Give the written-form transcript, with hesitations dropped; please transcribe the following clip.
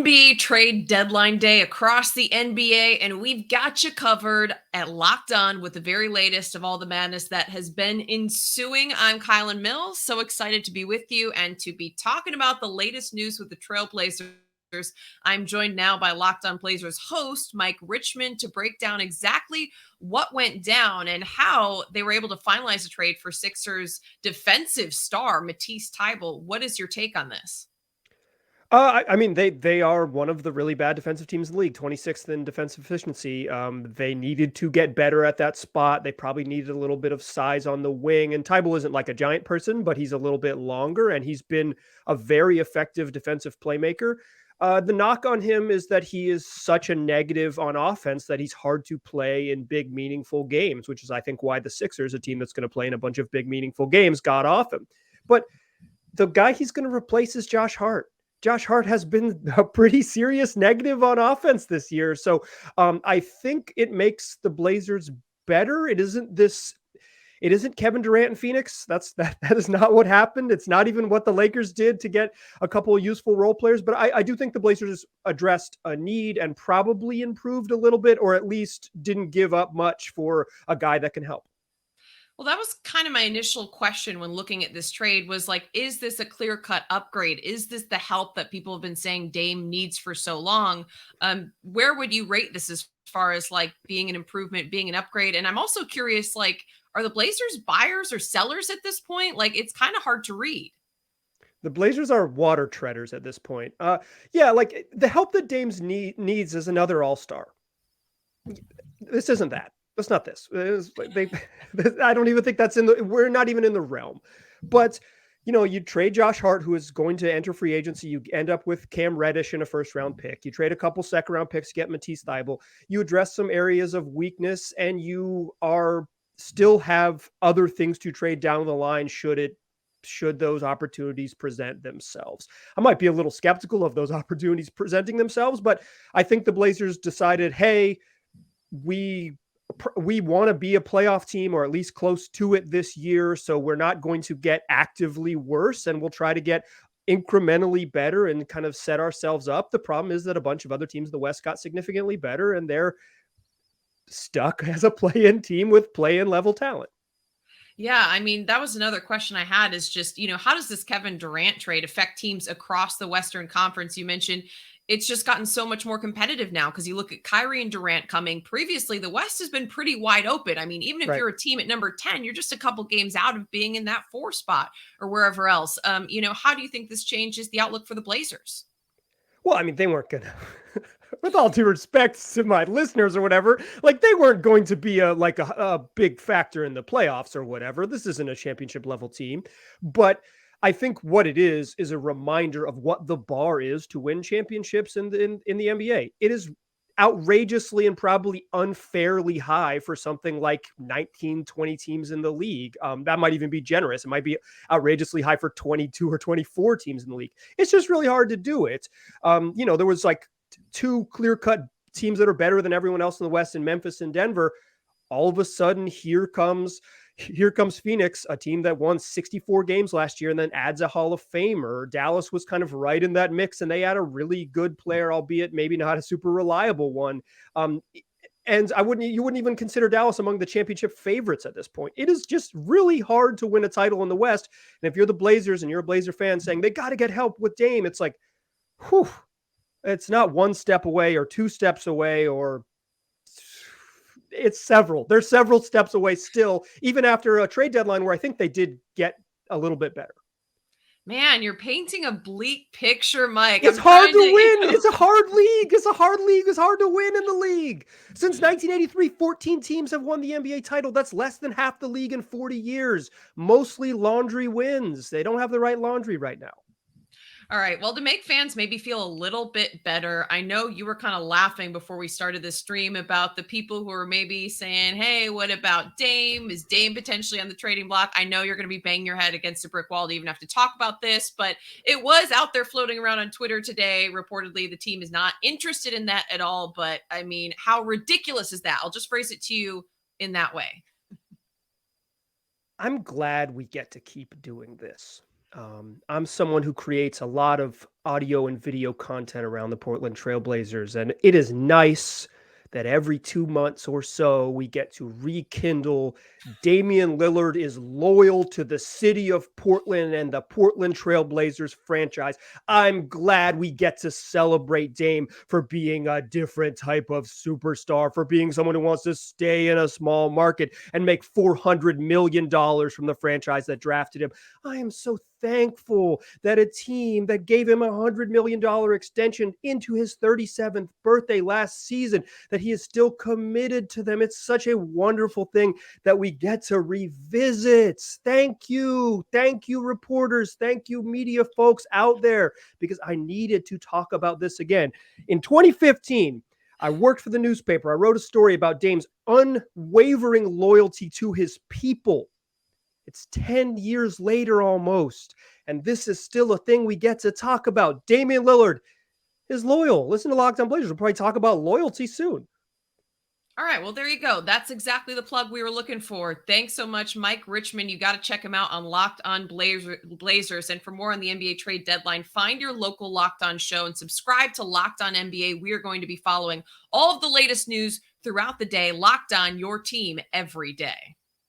NBA trade deadline day across the NBA, and we've got you covered at Locked On with the very latest of all the madness that has been ensuing. I'm Kylen Mills, so excited to be with you and to be talking about the latest news with the Trailblazers. I'm joined now by Locked On Blazers host Mike Richman to break down exactly what went down and how they were able to finalize a trade for Sixers defensive star Matisse Thybulle. What is your take on this? I mean, they are one of the really bad defensive teams in the league, 26th in defensive efficiency. They needed to get better at that spot. They probably needed a little bit of size on the wing. And Tybal isn't like a giant person, but he's a little bit longer, and he's been a very effective defensive playmaker. The knock on him is that he is such a negative on offense that he's hard to play in big, meaningful games, which is, I think, why the Sixers, a team that's going to play in a bunch of big, meaningful games, got off him. But the guy he's going to replace is Josh Hart. Josh Hart has been a pretty serious negative on offense this year. So I think it makes the Blazers better. It isn't Kevin Durant in Phoenix. That is not what happened. It's not even what the Lakers did to get a couple of useful role players. But I do think the Blazers addressed a need and probably improved a little bit, or at least didn't give up much for a guy that can help. Well, that was kind of my initial question when looking at this trade was like, is this a clear-cut upgrade? Is this the help that people have been saying Dame needs for so long? Where would you rate this as far as like being an improvement, being an upgrade? And I'm also curious, like, are the Blazers buyers or sellers at this point? Like, it's kind of hard to read. The Blazers are water treaders at this point. Yeah, like the help that Dame's needs is another all-star. This isn't that. That's not this. I don't even think that's we're not even in the realm. But, you trade Josh Hart, who is going to enter free agency. You end up with Cam Reddish in a first round pick. You trade a couple second round picks to get Matisse Thybulle. You address some areas of weakness, and you are still have other things to trade down the line should those opportunities present themselves. I might be a little skeptical of those opportunities presenting themselves, but I think the Blazers decided, hey, we want to be a playoff team, or at least close to it this year. So we're not going to get actively worse, and we'll try to get incrementally better and kind of set ourselves up. The problem is that a bunch of other teams in the West got significantly better, and they're stuck as a play-in team with play-in level talent. Yeah, I mean, that was another question I had is just, how does this Kevin Durant trade affect teams across the Western Conference? You mentioned it's just gotten so much more competitive now because you look at Kyrie and Durant coming. Previously, the West has been pretty wide open. I mean, even if you're a team at number 10, you're just a couple games out of being in that 4 spot or wherever else. How do you think this changes the outlook for the Blazers? Well, I mean, they weren't going to, with all due respect to my listeners or whatever, like they weren't going to be a big factor in the playoffs or whatever. This isn't a championship level team, but I think what it is a reminder of what the bar is to win championships in the NBA. It is outrageously and probably unfairly high for something like 19, 20 teams in the league. That might even be generous. It might be outrageously high for 22 or 24 teams in the league. It's just really hard to do it. There was like 2 clear-cut teams that are better than everyone else in the West in Memphis and Denver. All of a sudden, here comes Phoenix, a team that won 64 games last year and then adds a Hall of Famer. Dallas was kind of right in that mix, and they had a really good player, albeit maybe not a super reliable one. And you wouldn't even consider Dallas among the championship favorites at this point. It is just really hard to win a title in the West. And if you're the Blazers and you're a Blazer fan saying they got to get help with Dame, it's like, whew, it's not 1 step away or 2 steps away, or it's several. They're several steps away still, even after a trade deadline where I think they did get a little bit better. Man, you're painting a bleak picture, Mike. It's hard to win. It's a hard league. It's a hard league. It's hard to win in the league. Since 1983, 14 teams have won the NBA title. That's less than half the league in 40 years. Mostly laundry wins. They don't have the right laundry right now. All right. Well, to make fans maybe feel a little bit better, I know you were kind of laughing before we started this stream about the people who are maybe saying, hey, what about Dame? Is Dame potentially on the trading block? I know you're going to be banging your head against a brick wall to even have to talk about this, but it was out there floating around on Twitter today. Reportedly, the team is not interested in that at all. But I mean, how ridiculous is that? I'll just phrase it to you in that way. I'm glad we get to keep doing this. I'm someone who creates a lot of audio and video content around the Portland Trailblazers. And it is nice that every 2 months or so we get to rekindle. Damian Lillard is loyal to the city of Portland and the Portland Trailblazers franchise. I'm glad we get to celebrate Dame for being a different type of superstar, for being someone who wants to stay in a small market and make $400 million from the franchise that drafted him. I am so thankful that a team that gave him $100 million extension into his 37th birthday last season, that he is still committed to them. It's such a wonderful thing that we get to revisit. Thank you. Thank you, reporters. Thank you, media folks out there, because I needed to talk about this again. In 2015, I worked for the newspaper. I wrote a story about Dame's unwavering loyalty to his people. It's 10 years later almost, and this is still a thing we get to talk about. Damian Lillard is loyal. Listen to Locked On Blazers. We'll probably talk about loyalty soon. All right, well, there you go. That's exactly the plug we were looking for. Thanks so much, Mike Richman. You got to check him out on Locked On Blazers. And for more on the NBA trade deadline, find your local Locked On show and subscribe to Locked On NBA. We are going to be following all of the latest news throughout the day. Locked On, your team every day.